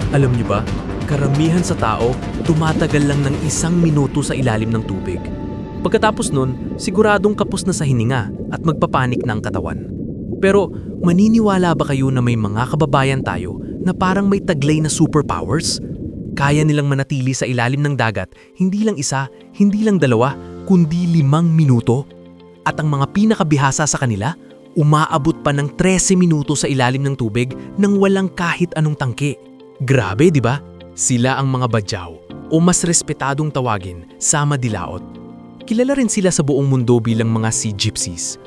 Alam niyo ba, karamihan sa tao, tumatagal lang ng 1 minuto sa ilalim ng tubig. Pagkatapos nun, siguradong kapos na sa hininga at magpapanik na ang katawan. Pero maniniwala ba kayo na may mga kababayan tayo na parang may taglay na superpowers? Kaya nilang manatili sa ilalim ng dagat, hindi lang 1, hindi lang 2, kundi 5 minuto. At ang mga pinakabihasa sa kanila, umaabot pa ng 13 minuto sa ilalim ng tubig nang walang kahit anong tangke. Grabe, di ba? Sila ang mga badyaw, o mas respetadong tawagin, sama dilaot. Kilala rin sila sa buong mundo bilang mga sea gypsies.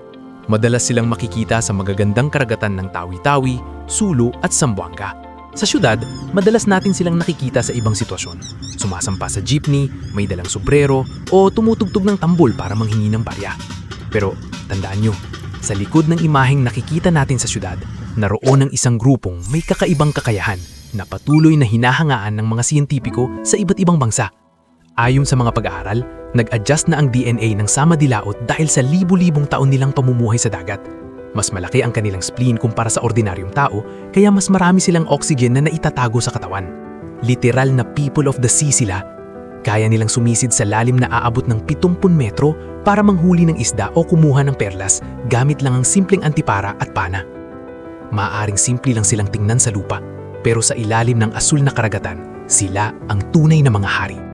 Madalas silang makikita sa magagandang karagatan ng Tawi-Tawi, Sulu at Zamboanga. Sa syudad, madalas natin silang nakikita sa ibang sitwasyon. Sumasampa sa jeepney, may dalang sombrero, o tumutugtog ng tambol para manghingi ng barya. Pero tandaan nyo, sa likod ng imaheng nakikita natin sa syudad, naroon ang isang grupong may kakaibang kakayahan na patuloy na hinahangaan ng mga siyentipiko sa iba't ibang bangsa. Ayon sa mga pag-aaral, nag-adjust na ang DNA ng sama dilaot dahil sa libu-libong taon nilang pamumuhay sa dagat. Mas malaki ang kanilang spleen kumpara sa ordinaryong tao, kaya mas marami silang oxygen na naitatago sa katawan. Literal na people of the sea sila. Kaya nilang sumisid sa lalim na aabot ng 70 metro para manghuli ng isda o kumuha ng perlas gamit lang ang simpleng antipara at pana. Maaaring simple lang silang tingnan sa lupa, pero sa ilalim ng asul na karagatan, sila ang tunay na mga hari.